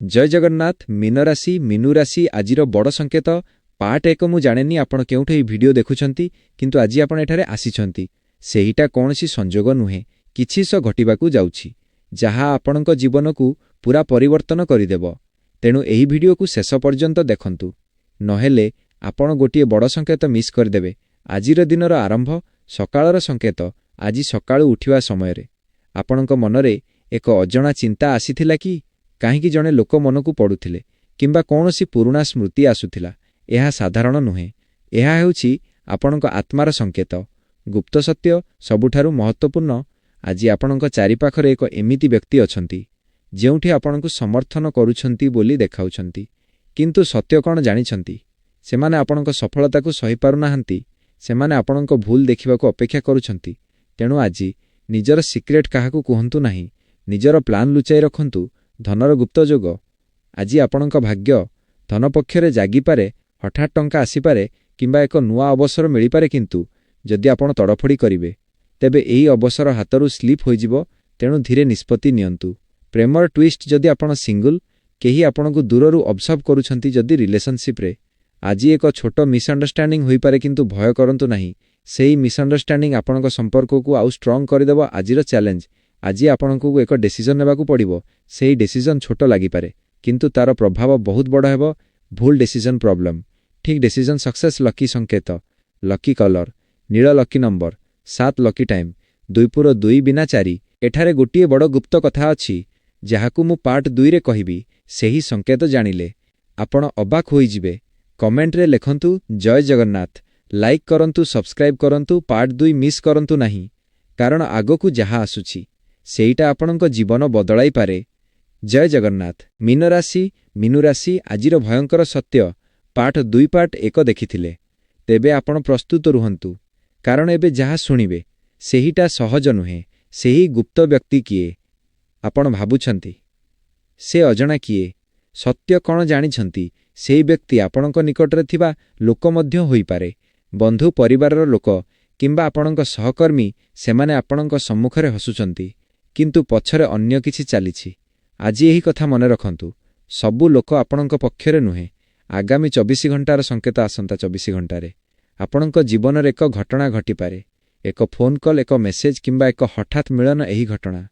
जय जगन्नाथ मीन राशि मीनु राशि आजिर बड़ संकेत पार्ट 1 मु जानेनी आपण केउठे ई वीडियो देखुछंती किंतु आज आपण एठारे आसीछंती सेहीटा कोनसी संजोग नुहे किछि स घटिबाकू जाउछि जहा आपणक जीवनकू पूरा परिवर्तन करिदेब। तेणु एही वीडियो को शेष पर्यंत देखंतु नहेले आपण गोटिए बड़ संकेत मिस करदेबे। आजिर दिनर आरंभ सकाळर संकेत आजि सकाळू उठिवा समयरे आपणक मनरे एक अजणा चिंता आसीथिला कि काहींकि जणे लोक मनकू पड़ुथिले किंबा कौनसी पुराणा स्मृति आसुथिला। यह साधारण नुहे, यह हेउछि आपणक आत्मार संकेत। गुप्त सत्य सबुठारु महत्वपूर्ण। आज आपणक चारिपाखरे एक एमिति व्यक्ति अछंती जेउठी आपणकू समर्थन करूछंती बोली देखाउछंती किंतु सत्य कौन जानिछंती सेमाने आपणक सफलताकू सही पारु नाहंती। सेमाने आपणक भूल देखिबाकू अपेक्षा करूछंती। तेणु आज निजर सिक्रेट काहाकू कुहंतु नाही, निजर प्लान लुचाई रखंतु। धनर गुप्त जोग आज आपणक भाग्य धन पक्षरे जागिपारे, हठात टंका आसीपारे किंबा एक नुआ अवसर मिलिपारे किंतु जदि आपण तड़फड़ी करिवे तेबे एही अवसर हातरू स्लीप होइजिबो। तेणु धीरे निष्पत्ति नियंतु। प्रेमर ट्विस्ट जदि आपण सिंगल केही आपणकू दूररू ऑब्जर्व करूछंती जदि रिलेशनशिप रे आज एक छोट मिसअंडरस्टैंडिंग होई पारे किंतु भय करंतु नाही। सेही मिसअंडरस्टैंडिंग आपणक संपर्क को आउ स्ट्रांग करदेबो। आजिर चैलेंज आज आपणकू एक डिसीजन नेबाकू पड़िबो। सेही डिसीजन छोट लागि पारे किंतु तार प्रभाव बहुत बड़ हेबो। भूल डिसीजन प्रॉब्लम, ठीक डिसीजन सक्सेस। लकी संकेत, लकी कलर नील, लकी नंबर 7, लकी टाइम 2 बिना 4। एठारे गोटिए बड़ गुप्त कथा अछि जहाकू मु पार्ट 2 रे कहिबी। सेही संकेत जानिले आपण अबाक होइजिबे। कमेंट रे लेखंतु जय जगन्नाथ, लाइक करंतु, सब्सक्राइब करंतु। पार्ट 2 मिस करंतु नाही कारण आगकू जहा आसुछि सेईटा आपणक जीवन बदलाई पारे। जय जगन्नाथ। मीन राशि मीनु राशि आजिर भयंकर सत्य पार्ट 2 पार्ट 1 देखिथिले तेबे आपण प्रस्तुत रुहंतु कारण एबे जहा सुनिबे सेहीटा सहज नुहे। सेही गुप्त व्यक्ति किए आपण भाबुछंती से अजणा किए, सत्य कौन जानिछंती सेही व्यक्ति आपणक निकटरे थिबा लोक मध्य होई पारे, बंधु परिवारर लोक किंबा आपणक सहकर्मी। सेमाने आपणक सम्मुखरे हसुछंती किंतु पछरे अन्य किछि चालिछि। आज यही कथा मने रखंतु सबु लोक आपणक पक्षरे नुहे। आगामी 24 घंटार संकेत आसंता 24 घंटारे आपणक जीवन एक घटना घटी पारे। एक फोन कॉल, एक मेसेज किंबा एक हठात मिलन, एही घटना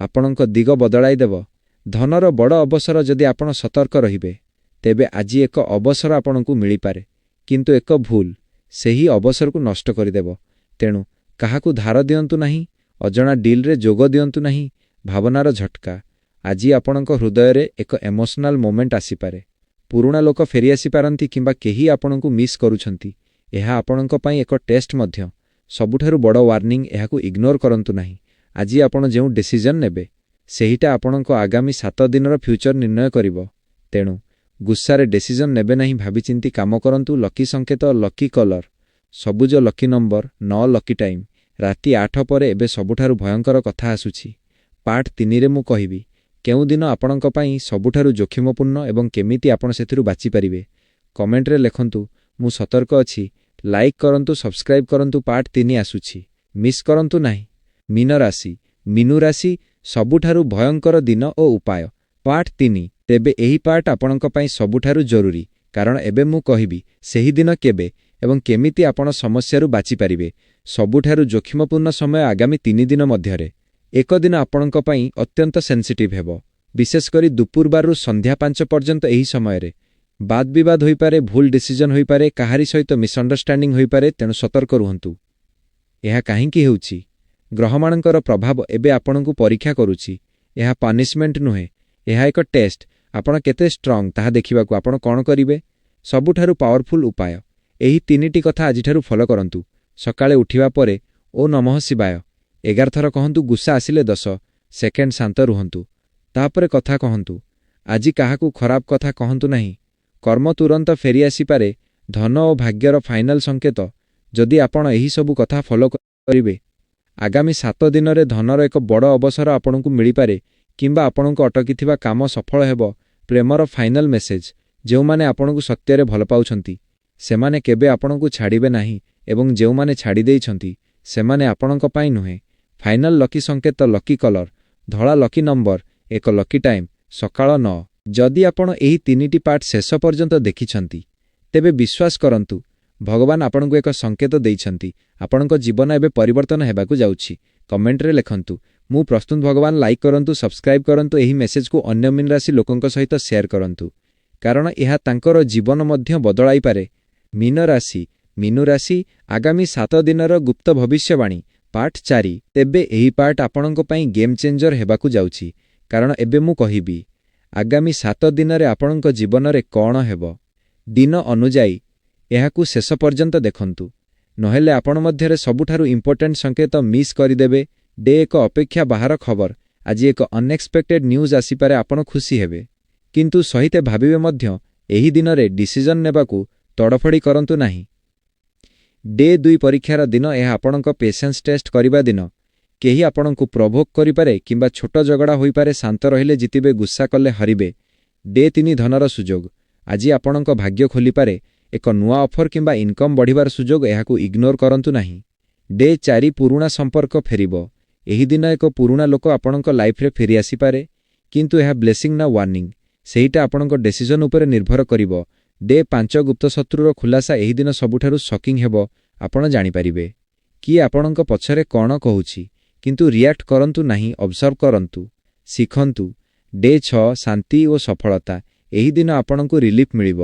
आपणक दिग बदलाई देव। धनर बड़ अवसर जदि आपण सतर्क रहिबे तेबे आज एक अवसर आपणकू मिली पारे किंतु एक भूल सेही अवसर को नष्ट करिदेव। तेणु काहाकू धार दियंतु नाही, अजणा डील रे जोग दियंतु नाही। भावनार झटका आज आपणक हृदय रे एक इमोशनल मोमेंट आसी पारे। पुराणा लोक फेरी आसी पारंती किंबा केही आपणकू मिस करूछंती। एहा आपणक पई एक टेस्ट मध्य। सबुठारु बड़ वार्निंग, एहाकू इग्नोर करंतु नाही। आज आपण जेउ डिसीजन नेबे सेहीटा आपणक आगामी 7 दिनर फ्यूचर निर्णय करिवो। तेणु गुस्सारे डिसीजन नेबे नाही, भाबी चिंती काम करंतु। लकी संकेत, लकी कलर सबुज, लकी नंबर 9, लकी टाइम राति 8 परे। एबे सबुठारु भयंकर कथा आसुछि पार्ट 3 रे मु कहिबी केउ दिन आपणक पई सबुठारु जोखिमपूर्ण एवं केमिति आपण सेथिरु बाची परिबे। कमेंट रे लेखंतु मु सतर्क अछि। लाइक करंतु, सब्सक्राइब करंतु। पार्ट 3 आसुछि, मिस करंतु नाही। मीन राशि मीनु राशि सबुठारु भयंकर दिन ओ उपाय पार्ट 3। तेबे एही पार्ट आपणक पई सबुठारु जरूरी कारण एबे मु कहिबी सेही दिन केबे एवं केमिति आपण समस्यारु बाची परिबे। सबुठारु जोखिमपूर्ण समय आगामी 3 दिन मध्यरे। एक दिन आपणक पई अत्यंत सेंसिटिव हेबो, विशेष करी दुपुरबारु संध्या 5 पर्यंत। एही समयरे बाद विवाद होई पारे, भूल डिसीजन होई पारे, काहारी सहित मिसअंडरस्टैंडिंग होई पारे। तेणु सतर्क रुहंतु। एहा काहींकि हेउछि ग्रहमानंकर प्रभाव एबे आपणकू परीक्षा करूछि। एहा पनिशमेंट नुहे, एहा एक टेस्ट। आपण केते स्ट्रांग ताहा देखिबाकू आपण कोन करिवे। सबुठारु पावरफुल उपाय एही 3टी कथा आजिठारु फॉलो करंतु। सकाळे उठिबा परे ओ नमः शिवाय 11 थर कहंतु। गुस्सा आसिले 10 सेकेंड शांत रुहंतु, तापरे कथा कहंतु। आजि काहाकू खराब कथा कहंतु नाही। कर्म तुरंत फेरी आसी पारे। धन और भाग्यर फाइनल संकेत जदि आपण एही सबु कथा फॉलो करिवे आगामी 7 दिन रे धनर एक बड़ अवसर आपणकू मिली पारे किंबा आपणकू अटकिथिबा काम सफल हेबो। प्रेमर फाइनल मेसेज जेउ माने आपणकू सत्यरे भल पाउछंती सेमाने केबे आपणकू छाडिबे नाही एवं जेउ माने छाडी देइछंती सेमाने आपणक पई नुहे। फाइनल लकी संकेत, लकी कलर धळा, लकी नंबर 1, लकी टाइम सकाळ 9। ଯଦି ଆପଣ ଏହି 3ଟି ପାର୍ଟ ଶେଷ ପର୍ଯ୍ୟନ୍ତ ଦେଖିଛନ୍ତି ତେବେ ବିଶ୍ୱାସ କରନ୍ତୁ ଭଗବାନ ଆପଣଙ୍କୁ ଏକ ସଂକେତ ଦେଇଛନ୍ତି ଆପଣଙ୍କ ଜୀବନ ଏବେ ପରିବର୍ତ୍ତନ ହେବାକୁ ଯାଉଛି। କମେଣ୍ଟରେ ଲେଖନ୍ତୁ ମୁଁ ପ୍ରସ୍ତୁତ ଭଗବାନ। ଲାଇକ୍ କରନ୍ତୁ, ସବସ୍କ୍ରାଇବ୍ କରନ୍ତୁ, ଏହି ମେସେଜକୁ ଅନ୍ୟ ମୀନ ରାଶି ଲୋକଙ୍କ ସହିତ ସେୟାର କରନ୍ତୁ କାରଣ ଏହା ତାଙ୍କର ଜୀବନ ମଧ୍ୟ ବଦଳାଇପାରେ। ମୀନ ରାଶି ମିନୁ ରାଶି ଆଗାମୀ 7 ଦିନର ଗୁପ୍ତ ଭବିଷ୍ୟବାଣୀ ପାର୍ଟ 4। ତେବେ ଏହି ପାର୍ଟ ଆପଣଙ୍କ ପାଇଁ ଗେମ୍ ଚେଞ୍ଜର ହେବାକୁ ଯାଉଛି କାରଣ ଏବେ ମୁଁ କହିବି ଆଗାମୀ 7 ଦିନରେ ଆପଣଙ୍କ ଜୀବନରେ କ'ଣ ହେବ। ଦିନ ଅନୁଯାୟୀ ଏହାକୁ ଶେଷ ପର୍ଯ୍ୟନ୍ତ ଦେଖନ୍ତୁ ନହେଲେ ଆପଣ ମଧ୍ୟରେ ସବୁଠାରୁ ଇମ୍ପୋର୍ଟାଣ୍ଟ ସଂକେତ ମିସ୍ କରିଦେବେ। ଡେ 1 ଅପେକ୍ଷା ବାହାର ଖବର। ଆଜି ଏକ ଅନଏକ୍ସପେକ୍ଟେଡ୍ ନ୍ୟୁଜ୍ ଆସିପାରେ। ଆପଣ ଖୁସି ହେବେ କିନ୍ତୁ ସହିତ ଭାବିବେ ମଧ୍ୟ। ଏହି ଦିନରେ ଡିସିଜନ୍ ନେବାକୁ ତଡ଼ଫଡ଼ି କରନ୍ତୁ ନାହିଁ। ଡେ 2 ପରୀକ୍ଷାର ଦିନ। ଏହା ଆପଣଙ୍କ ପେସେନ୍ସ ଟେଷ୍ଟ କରିବା ଦିନ। କେହି ଆପଣଙ୍କୁ ପ୍ରଭୋକ୍ କରିପାରେ କିମ୍ବା ଛୋଟ ଝଗଡ଼ା ହୋଇପାରେ। ଶାନ୍ତ ରହିଲେ ଜିତିବେ, ଗୁସ୍ସା କଲେ ହରିବେ। ଡେ 3 ଧନର ସୁଯୋଗ। ଆଜି ଆପଣଙ୍କ ଭାଗ୍ୟ ଖୋଲିପାରେ। ଏକ ନୂଆ ଅଫର କିମ୍ବା ଇନକମ୍ ବଢ଼ିବାର ସୁଯୋଗ। ଏହାକୁ ଇଗ୍ନୋର କରନ୍ତୁ ନାହିଁ। ଡେ 4 ପୁରୁଣା ସମ୍ପର୍କ ଫେରିବ। ଏହି ଦିନ ଏକ ପୁରୁଣା ଲୋକ ଆପଣଙ୍କ ଲାଇଫରେ ଫେରି ଆସିପାରେ କିନ୍ତୁ ଏହା ବ୍ଲେସିଂ ନା ୱାର୍ଣ୍ଣିଂ ସେଇଟା ଆପଣଙ୍କ ଡିସିଜନ୍ ଉପରେ ନିର୍ଭର କରିବ। ଡେ 5 ଗୁପ୍ତ ଶତ୍ରୁର ଖୁଲାସା। ଏହି ଦିନ ସବୁଠାରୁ ସକିଂ ହେବ। ଆପଣ ଜାଣିପାରିବେ କିଏ ଆପଣଙ୍କ ପଛରେ କ'ଣ କହୁଛି କିନ୍ତୁ ରିଆକ୍ଟ କରନ୍ତୁ ନାହିଁ, ଅବଜର୍ଭ କରନ୍ତୁ, ଶିଖନ୍ତୁ। ଡେ 6 ଶାନ୍ତି ଓ ସଫଳତା। ଏହି ଦିନ ଆପଣଙ୍କୁ ରିଲିଫ୍ ମିଳିବ,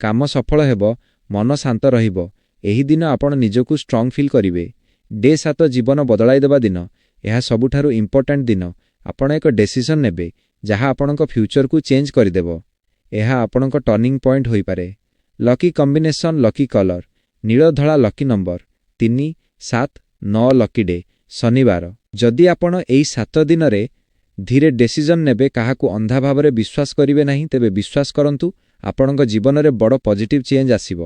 କାମ ସଫଳ ହେବ, ମନ ଶାନ୍ତ ରହିବ। ଏହି ଦିନ ଆପଣ ନିଜକୁ ଷ୍ଟ୍ରଙ୍ଗ ଫିଲ୍ କରିବେ। ଡେ 7 ଜୀବନ ବଦଳାଇଦେବା ଦିନ। ଏହା ସବୁଠାରୁ ଇମ୍ପୋର୍ଟାଣ୍ଟ ଦିନ। ଆପଣ ଏକ ଡିସିସନ୍ ନେବେ ଯାହା ଆପଣଙ୍କ ଫ୍ୟୁଚରକୁ ଚେଞ୍ଜ କରିଦେବ। ଏହା ଆପଣଙ୍କ ଟର୍ଣ୍ଣିଂ ପଏଣ୍ଟ ହୋଇପାରେ। ଲକି କମ୍ବିନେସନ୍, ଲକି କଲର ନୀଳ ଧଳା, ଲକି ନମ୍ବର 3, 7, 9। ଲକି ଡେ ଶନିବାର। ଯଦି ଆପଣ ଏହି 7 ଦିନରେ ଧୀରେ ଡିସିଜନ୍ ନେବେ, କାହାକୁ ଅନ୍ଧା ଭାବରେ ବିଶ୍ୱାସ କରିବେ ନାହିଁ, ତେବେ ବିଶ୍ୱାସ କରନ୍ତୁ ଆପଣଙ୍କ ଜୀବନରେ ବଡ଼ ପଜିଟିଭ୍ ଚେଞ୍ଜ ଆସିବ।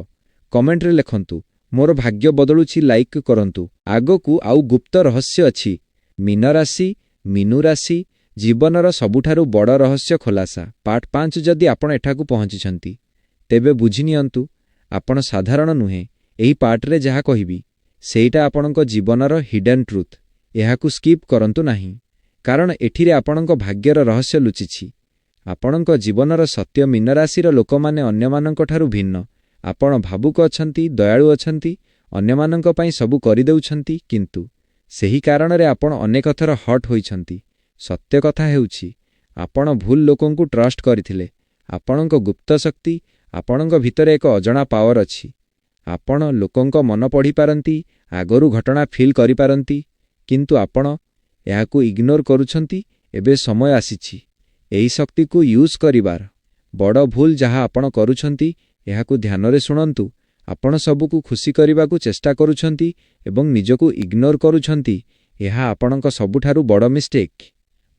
କମେଣ୍ଟରେ ଲେଖନ୍ତୁ ମୋର ଭାଗ୍ୟ ବଦଳୁଛି। ଲାଇକ୍ କରନ୍ତୁ। ଆଗକୁ ଆଉ ଗୁପ୍ତ ରହସ୍ୟ ଅଛି। ମୀନ ରାଶି ମିନୁ ରାଶି ଜୀବନର ସବୁଠାରୁ ବଡ଼ ରହସ୍ୟ ଖୋଲାସା ପାର୍ଟ 5। ଯଦି ଆପଣ ଏଠାକୁ ପହଞ୍ଚିଛନ୍ତି ତେବେ ବୁଝିନିଅନ୍ତୁ ଆପଣ ସାଧାରଣ ନୁହେଁ। ଏହି ପାର୍ଟରେ ଯାହା କହିବି ସେଇଟା ଆପଣଙ୍କ ଜୀବନର ହିଡେନ୍ ଟ୍ରୁଥ୍। ଏହାକୁ ସ୍କିପ୍ କରନ୍ତୁ ନାହିଁ କାରଣ ଏଠିରେ ଆପଣଙ୍କ ଭାଗ୍ୟର ରହସ୍ୟ ଲୁଚିଛି। ଆପଣଙ୍କ ଜୀବନର ସତ୍ୟ। ମୀନ ରାଶିର ଲୋକମାନେ ଅନ୍ୟମାନଙ୍କଠାରୁ ଭିନ୍ନ। ଆପଣ ଭାବୁକ ଅଛନ୍ତି, ଦୟାଳୁ ଅଛନ୍ତି, ଅନ୍ୟମାନଙ୍କ ପାଇଁ ସବୁ କରିଦେଉଛନ୍ତି କିନ୍ତୁ ସେହି କାରଣରେ ଆପଣ ଅନେକ ଥର ହଟ୍ ହୋଇଛନ୍ତି। ସତ୍ୟ କଥା ହେଉଛି ଆପଣ ଭୁଲ ଲୋକଙ୍କୁ ଟ୍ରଷ୍ଟ କରିଥିଲେ। ଆପଣଙ୍କ ଗୁପ୍ତ ଶକ୍ତି, ଆପଣଙ୍କ ଭିତରେ ଏକ ଅଜଣା ପାୱାର ଅଛି। ଆପଣ ଲୋକଙ୍କ ମନ ପଢ଼ିପାରନ୍ତି, ଆଗରୁ ଘଟଣା ଫିଲ୍ କରିପାରନ୍ତି କିନ୍ତୁ ଆପଣ ଏହାକୁ ଇଗ୍ନୋର କରୁଛନ୍ତି। ଏବେ ସମୟ ଆସିଛି ଏହି ଶକ୍ତିକୁ ୟୁଜ୍ କରିବାର। ବଡ଼ ଭୁଲ ଯାହା ଆପଣ କରୁଛନ୍ତି ଏହାକୁ ଧ୍ୟାନରେ ଶୁଣନ୍ତୁ। ଆପଣ ସବୁକୁ ଖୁସି କରିବାକୁ ଚେଷ୍ଟା କରୁଛନ୍ତି ଏବଂ ନିଜକୁ ଇଗ୍ନୋର କରୁଛନ୍ତି। ଏହା ଆପଣଙ୍କ ସବୁଠାରୁ ବଡ଼ ମିଷ୍ଟେକ୍।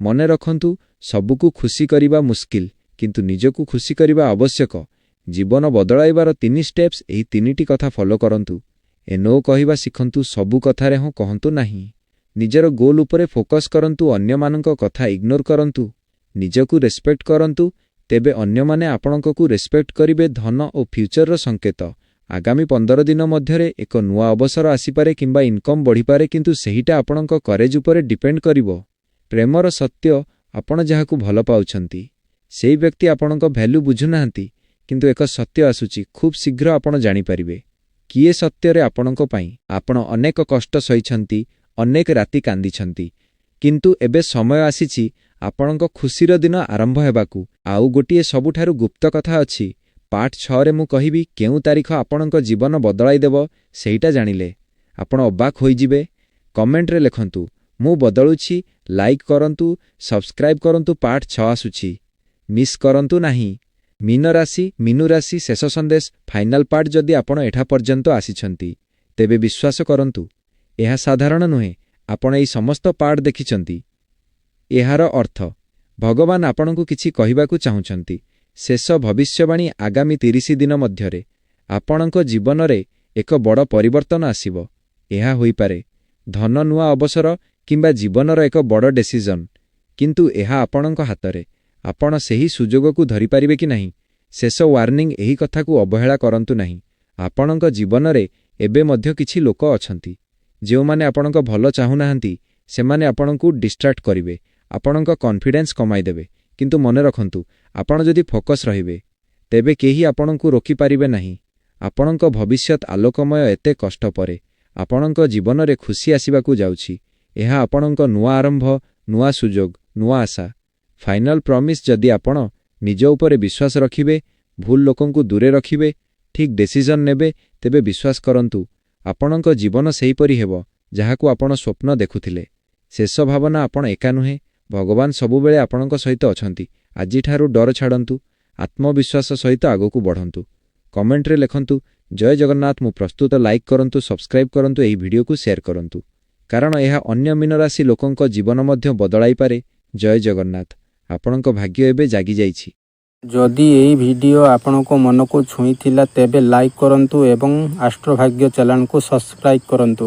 ମନେ ରଖନ୍ତୁ ସବୁକୁ ଖୁସି କରିବା ମୁସ୍କିଲ କିନ୍ତୁ ନିଜକୁ ଖୁସି କରିବା ଆବଶ୍ୟକ। ଜୀବନ ବଦଳାଇବାର 3 ଷ୍ଟେପ୍ସ। ଏହି 3ଟି କଥା ଫଲୋ କରନ୍ତୁ। ନୋ କହିବା ଶିଖନ୍ତୁ। ସବୁ କଥାରେ ହଁ କହନ୍ତୁ ନାହିଁ। ନିଜର ଗୋଲ୍ ଉପରେ ଫୋକସ୍ କରନ୍ତୁ। ଅନ୍ୟମାନଙ୍କ କଥା ଇଗ୍ନୋର କରନ୍ତୁ। ନିଜକୁ ରେସ୍ପେକ୍ଟ କରନ୍ତୁ ତେବେ ଅନ୍ୟମାନେ ଆପଣଙ୍କୁ ରେସ୍ପେକ୍ଟ କରିବେ। ଧନ ଓ ଫ୍ୟୁଚରର ସଂକେତ। ଆଗାମୀ 15 ଦିନ ମଧ୍ୟରେ ଏକ ନୂଆ ଅବସର ଆସିପାରେ କିମ୍ବା ଇନକମ୍ ବଢ଼ିପାରେ କିନ୍ତୁ ସେହିଟା ଆପଣଙ୍କ କରେଜ ଉପରେ ଡିପେଣ୍ଡ କରିବ। ପ୍ରେମର ସତ୍ୟ। ଆପଣ ଯାହାକୁ ଭଲ ପାଉଛନ୍ତି ସେହି ବ୍ୟକ୍ତି ଆପଣଙ୍କ ଭ୍ୟାଲ୍ୟୁ ବୁଝୁନାହାନ୍ତି କିନ୍ତୁ ଏକ ସତ୍ୟ ଆସୁଛି ଖୁବ୍ ଶୀଘ୍ର ଆପଣ ଜାଣିପାରିବେ କିଏ ସତ୍ୟରେ ଆପଣଙ୍କ ପାଇଁ। ଆପଣ ଅନେକ କଷ୍ଟ ସହିଛନ୍ତି, ଅନେକ ରାତି କାନ୍ଦିଛନ୍ତି କିନ୍ତୁ ଏବେ ସମୟ ଆସିଛି ଆପଣଙ୍କ ଖୁସିର ଦିନ ଆରମ୍ଭ ହେବାକୁ। ଆଉ ଗୋଟିଏ ସବୁଠାରୁ ଗୁପ୍ତ କଥା ଅଛି। ପାର୍ଟ 6ରେ ମୁଁ କହିବି କେଉଁ ତାରିଖ ଆପଣଙ୍କ ଜୀବନ ବଦଳାଇଦେବ। ସେଇଟା ଜାଣିଲେ ଆପଣ ଅବାକ୍ ହୋଇଯିବେ। କମେଣ୍ଟରେ ଲେଖନ୍ତୁ ମୁଁ ବଦଳୁଛି। ଲାଇକ୍ କରନ୍ତୁ, ସବସ୍କ୍ରାଇବ୍ କରନ୍ତୁ। ପାର୍ଟ 6 ଆସୁଛି, ମିସ୍ କରନ୍ତୁ ନାହିଁ। ମୀନ ରାଶି ମିନୁ ରାଶି ଶେଷ ସନ୍ଦେଶ, ଫାଇନାଲ ପାର୍ଟ। ଯଦି ଆପଣ ଏଠା ପର୍ଯ୍ୟନ୍ତ ଆସିଛନ୍ତି ତେବେ ବିଶ୍ୱାସ କରନ୍ତୁ ଏହା ସାଧାରଣ ନୁହେଁ। ଆପଣ ଏହି ସମସ୍ତ ପାର୍ଟ ଦେଖିଛନ୍ତି। ଏହାର ଅର୍ଥ ଭଗବାନ ଆପଣଙ୍କୁ କିଛି କହିବାକୁ ଚାହୁଁଛନ୍ତି। ଶେଷ ଭବିଷ୍ୟବାଣୀ ଆଗାମୀ 30 ଦିନ ମଧ୍ୟରେ ଆପଣଙ୍କ ଜୀବନରେ ଏକ ବଡ଼ ପରିବର୍ତ୍ତନ ଆସିବ। ଏହା ହୋଇପାରେ ଧନ, ନୂଆ ଅବସର କିମ୍ବା ଜୀବନର ଏକ ବଡ଼ ଡିସିଜନ୍ କିନ୍ତୁ ଏହା ଆପଣଙ୍କ ହାତରେ। ଆପଣ ସେହି ସୁଯୋଗକୁ ଧରିପାରିବେ କି ନାହିଁ। ଶେଷ ୱାର୍ଣ୍ଣିଂ, ଏହି କଥାକୁ ଅବହେଳା କରନ୍ତୁ ନାହିଁ। ଆପଣଙ୍କ ଜୀବନରେ ଏବେ ମଧ୍ୟ କିଛି ଲୋକ ଅଛନ୍ତି ଯେଉଁମାନେ ଆପଣଙ୍କ ଭଲ ଚାହୁଁନାହାନ୍ତି। ସେମାନେ ଆପଣଙ୍କୁ ଡିଷ୍ଟ୍ରାକ୍ଟ କରିବେ, ଆପଣଙ୍କ କନଫିଡେନ୍ସ କମାଇଦେବେ କିନ୍ତୁ ମନେ ରଖନ୍ତୁ ଆପଣ ଯଦି ଫୋକସ୍ ରହିବେ ତେବେ କେହି ଆପଣଙ୍କୁ ରୋକିପାରିବେ ନାହିଁ। ଆପଣଙ୍କ ଭବିଷ୍ୟତ ଆଲୋକମୟ। ଏତେ କଷ୍ଟ ପରେ ଆପଣଙ୍କ ଜୀବନରେ ଖୁସି ଆସିବାକୁ ଯାଉଛି। ଏହା ଆପଣଙ୍କ ନୂଆ ଆରମ୍ଭ, ନୂଆ ସୁଯୋଗ, ନୂଆ ଆଶା। ଫାଇନାଲ ପ୍ରମିସ୍, ଯଦି ଆପଣ ନିଜ ଉପରେ ବିଶ୍ୱାସ ରଖିବେ, ଭୁଲ ଲୋକଙ୍କୁ ଦୂରେ ରଖିବେ, ଠିକ୍ ଡିସିଜନ୍ ନେବେ, ତେବେ ବିଶ୍ୱାସ କରନ୍ତୁ ଆପଣଙ୍କ ଜୀବନ ସେହିପରି ହେବ ଯାହାକୁ ଆପଣ ସ୍ୱପ୍ନ ଦେଖୁଥିଲେ। ଶେଷ ଭାବନା, ଆପଣ ଏକା ନୁହେଁ, ଭଗବାନ ସବୁବେଳେ ଆପଣଙ୍କ ସହିତ ଅଛନ୍ତି। ଆଜିଠାରୁ ଡର ଛାଡ଼ନ୍ତୁ, ଆତ୍ମବିଶ୍ୱାସ ସହିତ ଆଗକୁ ବଢ଼ନ୍ତୁ। କମେଣ୍ଟରେ ଲେଖନ୍ତୁ ଜୟ ଜଗନ୍ନାଥ। ମୁଁ ପ୍ରସ୍ତୁତ। ଲାଇକ୍ କରନ୍ତୁ, ସବସ୍କ୍ରାଇବ୍ କରନ୍ତୁ, ଏହି ଭିଡ଼ିଓକୁ ସେୟାର କରନ୍ତୁ, କାରଣ ଏହା ଅନ୍ୟ ମୀନରାଶି ଲୋକଙ୍କ ଜୀବନ ମଧ୍ୟ ବଦଳାଇପାରେ। ଜୟ ଜଗନ୍ନାଥ। ଆପଣଙ୍କ ଭାଗ୍ୟ ଏବେ ଜାଗିଯାଇଛି। ଯଦି ଏହି ଭିଡ଼ିଓ ଆପଣଙ୍କ ମନକୁ ଛୁଇଁଥିଲା ତେବେ ଲାଇକ୍ କରନ୍ତୁ ଏବଂ ଆଷ୍ଟ୍ରୋଭାଗ୍ୟ ଚ୍ୟାନେଲକୁ ସବସ୍କ୍ରାଇବ୍ କରନ୍ତୁ।